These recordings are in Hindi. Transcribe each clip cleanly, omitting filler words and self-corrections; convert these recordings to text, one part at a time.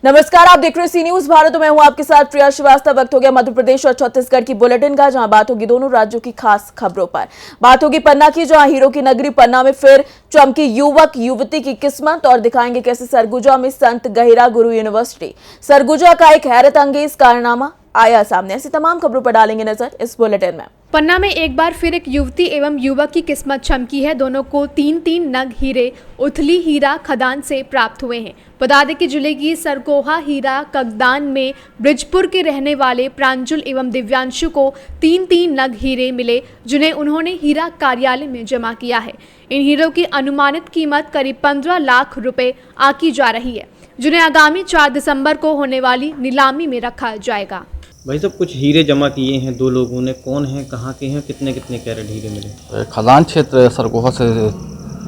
नमस्कार, आप देख रहे हैं सी न्यूज भारत। मैं हूं आपके साथ प्रिया श्रीवास्तव। वक्त हो गया मध्य प्रदेश और छत्तीसगढ़ की बुलेटिन का, जहां बात होगी दोनों राज्यों की खास खबरों पर। बात होगी पन्ना की, जहां हीरो की नगरी पन्ना में फिर चमकी युवक युवती की किस्मत, और दिखाएंगे कैसे सरगुजा में संत गहिरा गुरु यूनिवर्सिटी सरगुजा का एक हैरत अंगेज कारनामा आया सामने। ऐसी तमाम खबरों पर डालेंगे नजर इस बुलेटिन में। पन्ना में एक बार फिर एक युवती एवं युवक की किस्मत चमकी है। दोनों को 3-3 नग हीरे उथली हीरा खदान से प्राप्त हुए हैं। बता दें कि जिले की सरकोहा हीरा खदान में ब्रिजपुर के रहने वाले प्रांजुल एवं दिव्यांशु को 3-3 नग हीरे मिले, जिन्हें उन्होंने हीरा कार्यालय में जमा किया है। इन हीरों की अनुमानित कीमत करीब 15 लाख रुपए आंकी जा रही है, जिन्हें आगामी 4 दिसंबर को होने वाली नीलामी में रखा जाएगा। भाई साहब, कुछ हीरे जमा किए हैं दो लोगों ने, कौन हैं, कहाँ के हैं, कितने कितने कैरेट हीरे मिले? खदान क्षेत्र सरकोहा से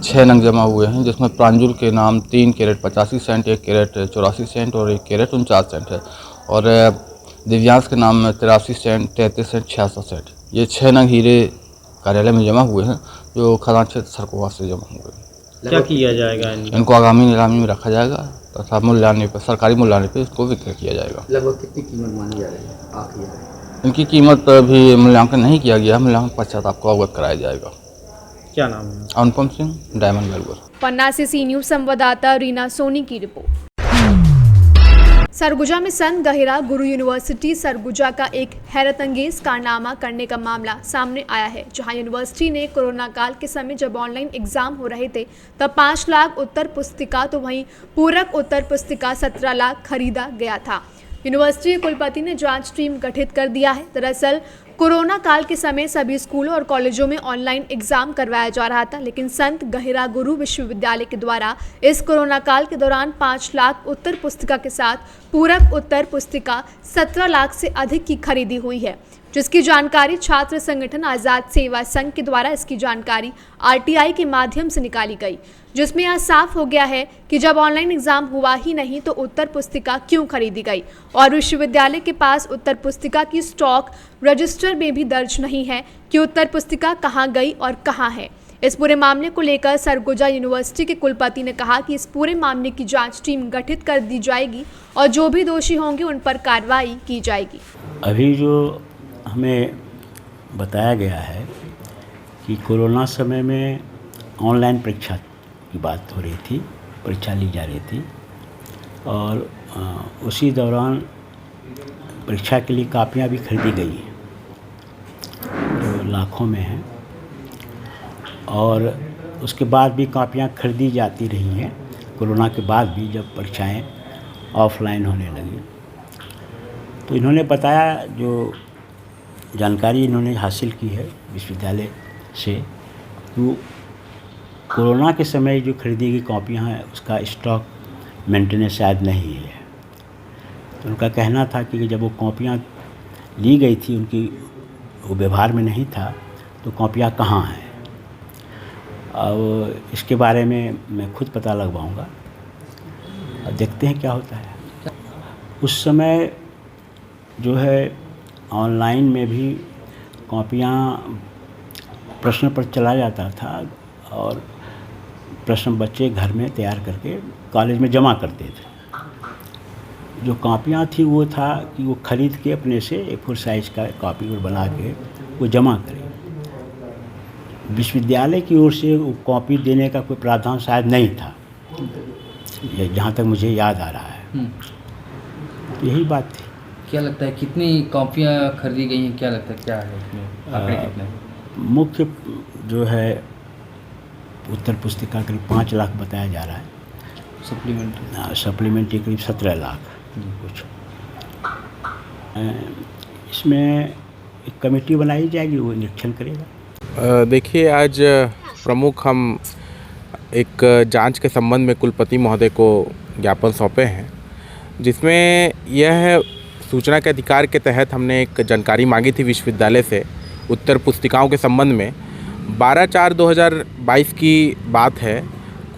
6 नग जमा हुए हैं, जिसमें प्रांजुल के नाम 3 कैरेट 85 सेंट, 1 कैरेट 84 सेंट और 1 कैरेट 49 सेंट है, और दिव्यांश के नाम 83 सेंट 33 सेंट 66 सेंट। ये 6 नग हीरे कार्यालय में जमा हुए हैं, जो खदान क्षेत्र सरकोहा से जमा हुए हैं। क्या किया जाएगा इनको आगामी नीलामी में रखा जाएगा तथा मूल्यांकन पर, सरकारी मूल्यांकन पर इसको विक्रय किया जाएगा। लगभग कितनी कीमत मानी जा रही है आखिरी? इनकी कीमत अभी मूल्यांकन नहीं किया गया, मूल्यांकन पश्चात आपको अवगत कराया जाएगा। क्या नाम है? अनुपम सिंह, डायमंड वेलवर। पन्ना से सी न्यूज संवाददाता रीना सोनी की रिपोर्ट। सरगुजा में संत गहिरा गुरु यूनिवर्सिटी सरगुजा का एक हैरतअंगेज कारनामा करने का मामला सामने आया है, जहां यूनिवर्सिटी ने कोरोना काल के समय जब ऑनलाइन एग्जाम हो रहे थे तब 5 लाख उत्तर पुस्तिका तो वहीं पूरक उत्तर पुस्तिका 17 लाख खरीदा गया था। यूनिवर्सिटी के कुलपति ने जांच टीम गठित कर दिया है। दरअसल कोरोना काल के समय सभी स्कूलों और कॉलेजों में ऑनलाइन एग्जाम करवाया जा रहा था, लेकिन संत गहिरा गुरु विश्वविद्यालय के द्वारा इस कोरोना काल के दौरान 5 लाख उत्तर पुस्तिका के साथ पूरक उत्तर पुस्तिका 17 लाख से अधिक की खरीदी हुई है, जिसकी जानकारी छात्र संगठन आज़ाद सेवा संघ के द्वारा इसकी जानकारी RTI के माध्यम से निकाली गई, जिसमें यह साफ हो गया है कि जब ऑनलाइन एग्जाम हुआ ही नहीं तो उत्तर पुस्तिका क्यों खरीदी गई, और विश्वविद्यालय के पास उत्तर पुस्तिका की स्टॉक रजिस्टर में भी दर्ज नहीं है कि उत्तर पुस्तिका कहां गई और कहां है। इस पूरे मामले को लेकर सरगुजा यूनिवर्सिटी के कुलपति ने कहा कि इस पूरे मामले की जांच टीम गठित कर दी जाएगी और जो भी दोषी होंगे उन पर कार्रवाई की जाएगी। अभी जो हमें बताया गया है कि कोरोना समय में ऑनलाइन परीक्षा की बात हो रही थी, परीक्षा ली जा रही थी, और उसी दौरान परीक्षा के लिए कापियाँ भी खरीदी गई हैं, जो लाखों में हैं, और उसके बाद भी कापियाँ खरीदी जाती रही हैं कोरोना के बाद भी, जब परीक्षाएं ऑफलाइन होने लगी। तो इन्होंने बताया, जो जानकारी इन्होंने हासिल की है विश्वविद्यालय से, तो कोरोना के समय जो खरीदी गई कॉपियाँ हैं उसका स्टॉक मेंटेनेंस शायद नहीं है। तो उनका कहना था कि जब वो कॉपियाँ ली गई थी, उनकी वो व्यवहार में नहीं था, तो कॉपियाँ कहाँ हैं। अब इसके बारे में मैं खुद पता लगवाऊंगा और देखते हैं क्या होता है। उस समय जो है ऑनलाइन में भी कॉपियाँ प्रश्न पत्र चला जाता था, और प्रश्न बच्चे घर में तैयार करके कॉलेज में जमा करते थे। जो कॉपियाँ थी वो था कि वो ख़रीद के अपने से A4 साइज़ का कॉपी और बना के वो जमा करें। विश्वविद्यालय की ओर से वो कॉपी देने का कोई प्रावधान शायद नहीं था, जहाँ तक मुझे याद आ रहा है। यही बात थी। क्या लगता है कितनी कॉपियाँ खरीदी गई हैं? क्या लगता है क्या है इसमें आंकड़े कितने? मुख्य जो है उत्तर पुस्तिका करीब 5 लाख बताया जा रहा है, सप्लीमेंट्री करीब 17 लाख कुछ। इसमें एक कमेटी बनाई जाएगी, वो निरीक्षण करेगा। देखिए, आज प्रमुख हम एक जांच के संबंध में कुलपति महोदय को ज्ञापन सौंपे हैं, जिसमें यह सूचना के अधिकार के तहत हमने एक जानकारी मांगी थी विश्वविद्यालय से उत्तर पुस्तिकाओं के संबंध में। 12/4/2022 की बात है।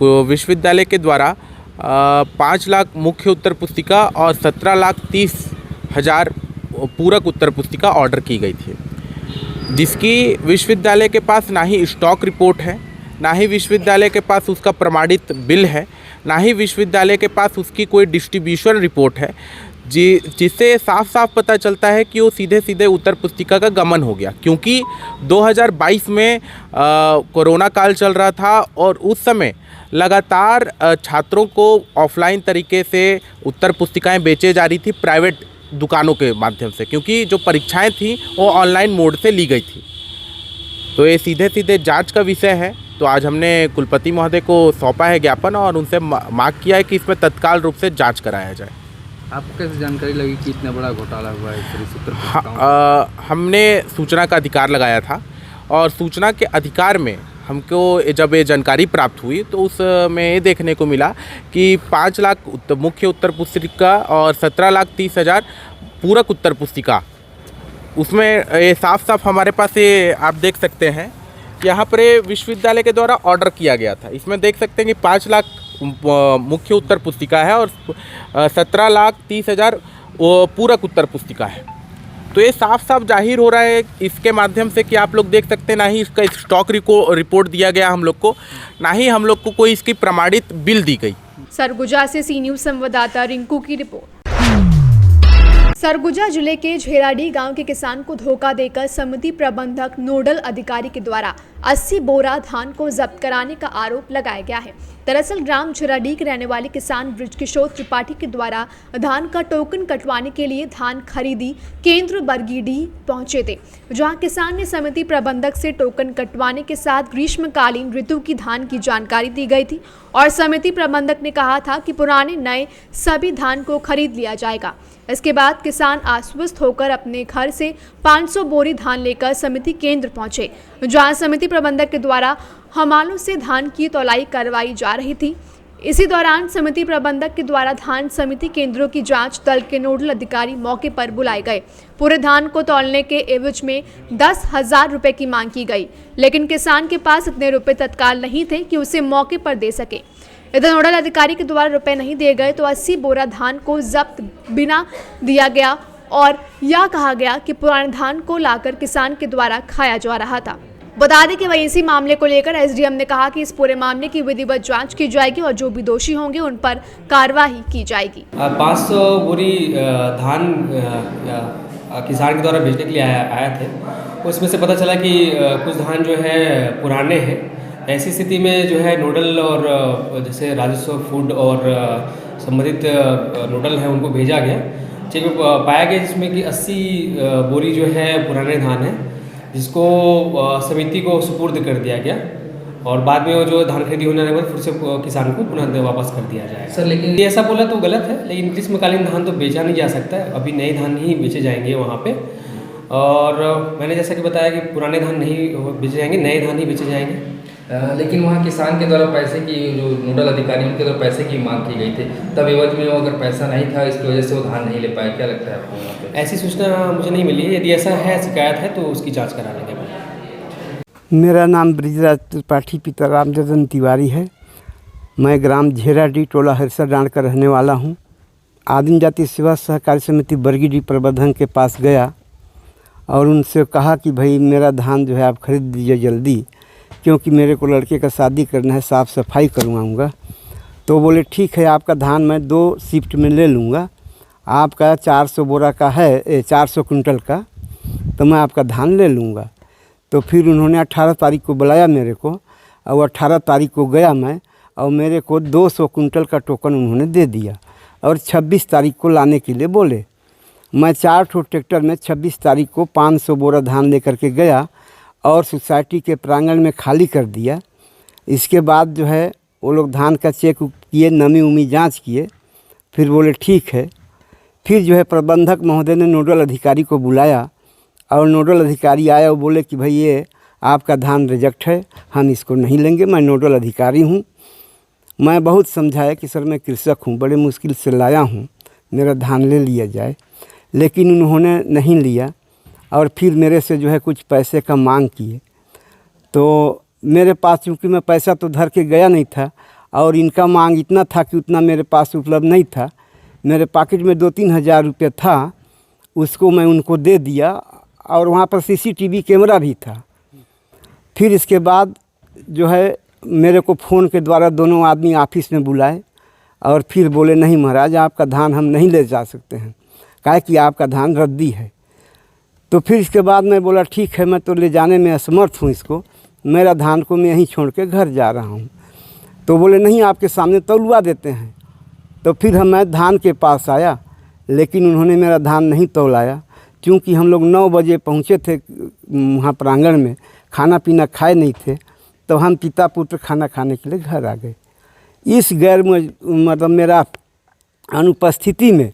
विश्वविद्यालय के द्वारा 5 लाख मुख्य उत्तर पुस्तिका और 17,30,000 पूरक उत्तर पुस्तिका ऑर्डर की गई थी, जिसकी विश्वविद्यालय के पास ना ही स्टॉक रिपोर्ट है, ना ही विश्वविद्यालय के पास उसका प्रमाणित बिल है, ना ही विश्वविद्यालय के पास उसकी कोई डिस्ट्रीब्यूशन रिपोर्ट है जिससे साफ साफ पता चलता है कि वो सीधे सीधे उत्तर पुस्तिका का गमन हो गया। क्योंकि 2022 में कोरोना काल चल रहा था और उस समय लगातार छात्रों को ऑफलाइन तरीके से उत्तर पुस्तिकाएं बेचे जा रही थी प्राइवेट दुकानों के माध्यम से, क्योंकि जो परीक्षाएं थी वो ऑनलाइन मोड से ली गई थी। तो ये सीधे सीधे जांच का विषय है। तो आज हमने कुलपति महोदय को सौंपा है ज्ञापन और उनसे मांग किया है कि इसमें तत्काल रूप से जांच कराया जाए। आपको कैसे जानकारी लगी कि इतना बड़ा घोटाला हुआ है इस तरह से उत्तर पुस्तिकाओं? हमने सूचना का अधिकार लगाया था और सूचना के अधिकार में हमको जब ये जानकारी प्राप्त हुई तो उसमें ये देखने को मिला कि 5 लाख मुख्य उत्तर पुस्तिका और 17,30,000 पूरक उत्तर पुस्तिका, उसमें ये साफ साफ हमारे पास ये आप देख सकते हैं कि यहाँ पर विश्वविद्यालय के द्वारा ऑर्डर किया गया था। इसमें देख सकते हैं कि 5 लाख मुख्य उत्तर पुस्तिका है और 17,30,000 पूरक उत्तर पुस्तिका है। तो ये साफ साफ जाहिर हो रहा है इसके माध्यम से कि आप लोग देख सकते हैं, ना ही इसका स्टॉक रिपोर्ट दिया गया हम लोग को, ना ही हम लोग को कोई इसकी प्रमाणित बिल दी गई। सरगुजा से सी न्यूज़ संवाददाता रिंकू की रिपोर्ट। सरगुजा जिले के झेराडी गांव के किसान को धोखा देकर समिति प्रबंधक नोडल अधिकारी के द्वारा 80 बोरा धान को जब्त कराने का आरोप लगाया गया है। दरअसल ग्राम झेराडी के रहने वाले किसान बृजकिशोर त्रिपाठी के द्वारा धान का टोकन कटवाने के लिए धान खरीदी केंद्र बरगीडीह पहुंचे थे, जहां किसान ने समिति प्रबंधक से टोकन कटवाने के साथ ग्रीष्मकालीन ऋतु की धान की जानकारी दी गई थी और समिति प्रबंधक ने कहा था कि पुराने नए सभी धान को खरीद लिया जाएगा। इसके बाद किसान आश्वस्त होकर अपने घर से 500 बोरी धान लेकर समिति केंद्र पहुंचे, जहां समिति प्रबंधक के द्वारा हमालों से धान की तौलाई करवाई जा रही थी। इसी दौरान समिति प्रबंधक के द्वारा धान समिति केंद्रों की जांच दल के नोडल अधिकारी मौके पर बुलाए गए। पूरे धान को तौलने के एवज में 10,000 रुपए की मांग की गई, लेकिन किसान के पास इतने रुपए तत्काल नहीं थे कि उसे मौके पर दे सके। इधर नोडल अधिकारी के द्वारा रुपए नहीं दिए गए तो 80 बोरा धान को जब्त बिना दिया गया और यह कहा गया कि पुराने धान को लाकर किसान के द्वारा खाया जा रहा था। बता दें कि वहीं इसी मामले को लेकर एसडीएम ने कहा कि इस पूरे मामले की विधिवत जांच की जाएगी और जो भी दोषी होंगे उन पर कार्रवाई की जाएगी। 500 बोरी धान किसान के द्वारा भेजने के लिए आया थे। उसमें से पता चला कि कुछ धान जो है पुराने हैं। ऐसी स्थिति में जो है नोडल और जैसे राजस्व फूड और संबंधित नोडल हैं उनको भेजा गया। चेक में पाया गया जिसमें कि 80 बोरी जो है पुराने धान है, जिसको समिति को सुपुर्द कर दिया गया और बाद में वो जो धान खरीदी होने के बाद फिर से किसान को पुनः वापस कर दिया जाएगा। सर लेकिन ये ऐसा बोला तो गलत है, लेकिन ग्रीष्मकालीन धान तो बेचा नहीं जा सकता है। अभी नए धान ही बेचे जाएंगे वहाँ पे। और मैंने जैसा कि बताया कि पुराने धान नहीं बेचे जाएंगे, नए धान ही बेचे जाएंगे। लेकिन वहाँ किसान के द्वारा पैसे की, जो नोडल अधिकारी उनके द्वारा पैसे की मांग की गई थी, तब एवज में वो अगर पैसा नहीं था इसकी वजह से वो धान नहीं ले पाए। क्या लगता है आपको वहाँ पे? ऐसी सूचना मुझे नहीं मिली है। यदि ऐसा है, शिकायत है तो उसकी जांच करा लेंगे। मेरा नाम ब्रिजराज त्रिपाठी पिता रामजदन तिवारी है। मैं ग्राम झेराडी टोला हरसर डांड का रहने वाला हूँ। आदिम जाति सेवा सहकारी समिति बरगीडीह प्रबंधन के पास गया और उनसे कहा कि भाई मेरा धान जो है आप खरीद दीजिए जल्दी, क्योंकि मेरे को लड़के का शादी करना है, साफ़ सफाई करवाऊँगा। तो बोले ठीक है, आपका धान मैं 2 शिफ्ट में ले लूँगा। आपका 400 बोरा का है, 400 कुंटल का, तो मैं आपका धान ले लूँगा। तो फिर उन्होंने 18 तारीख को बुलाया मेरे को और 18 तारीख को गया मैं और मेरे को 200 कुंटल का टोकन उन्होंने दे दिया और 26 तारीख को लाने के लिए बोले। मैं 4 ठो ट्रैक्टर में 26 तारीख को 500 बोरा धान लेकर के गया और सोसाइटी के प्रांगण में खाली कर दिया। इसके बाद जो है वो लोग धान का चेक किए, नमी उमी जांच किए, फिर बोले ठीक है। फिर जो है प्रबंधक महोदय ने नोडल अधिकारी को बुलाया और नोडल अधिकारी आया और बोले कि भाई ये आपका धान रिजेक्ट है, हम इसको नहीं लेंगे। मैं नोडल अधिकारी हूँ। मैं बहुत समझाया कि सर मैं कृषक हूँ, बड़े मुश्किल से लाया हूँ, मेरा धान ले लिया जाए, लेकिन उन्होंने नहीं लिया और फिर मेरे से जो है कुछ पैसे का मांग किए। तो मेरे पास चूँकि मैं पैसा तो धर के गया नहीं था और इनका मांग इतना था कि उतना मेरे पास उपलब्ध नहीं था। मेरे पॉकेट में 2-3 हज़ार रुपये था, उसको मैं उनको दे दिया और वहाँ पर CCTV कैमरा भी था। फिर इसके बाद जो है मेरे को फ़ोन के द्वारा दोनों आदमी ऑफिस में बुलाए और फिर बोले नहीं महाराज आपका धान हम नहीं ले जा सकते हैं, काहे कि आपका धान रद्दी है। तो फिर इसके बाद मैं बोला ठीक है, मैं तो ले जाने में असमर्थ हूँ इसको, मेरा धान को मैं यहीं छोड़ के घर जा रहा हूँ। तो बोले नहीं आपके सामने तौलवा देते हैं। तो फिर मैं धान के पास आया, लेकिन उन्होंने मेरा धान नहीं तौलाया। क्योंकि हम लोग 9 बजे पहुँचे थे वहाँ प्रांगण में, खाना पीना खाए नहीं थे, तो हम पिता पुत्र खाना खाने के लिए घर आ गए। इस मतलब मेरा अनुपस्थिति में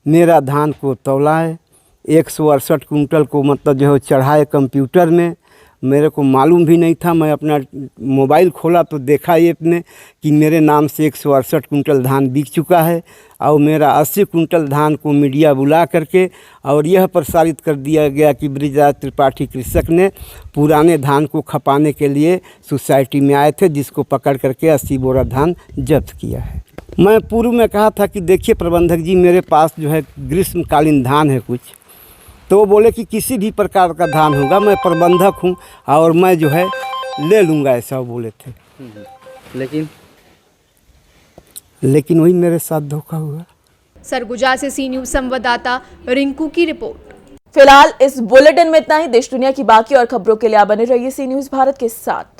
मेरा धान को तौलाए, 168 कुंटल को मतलब जो है चढ़ाए कंप्यूटर में। मेरे को मालूम भी नहीं था, मैं अपना मोबाइल खोला तो देखा ये अपने कि मेरे नाम से 168 कुंटल धान बिक चुका है और मेरा 80 कुंटल धान को मीडिया बुला करके और यह प्रसारित कर दिया गया कि बृजराज त्रिपाठी कृषक ने पुराने धान को खपाने के लिए सोसाइटी में आए थे, जिसको पकड़ करके 80 बोरा धान जब्त किया है। मैं पूर्व में कहा था कि देखिए प्रबंधक जी मेरे पास जो है ग्रीष्मकालीन धान है कुछ, तो वो बोले कि किसी भी प्रकार का धान होगा, मैं प्रबंधक हूँ और मैं जो है ले लूँगा, ऐसा वो बोले थे। लेकिन वही मेरे साथ धोखा हुआ। सरगुजा से सी न्यूज़ संवाददाता रिंकू की रिपोर्ट। फिलहाल इस बुलेटिन में इतना ही। देश दुनिया की बाकी और खबरों के लिए आप बने रहिए सी न्यूज़ भारत के साथ।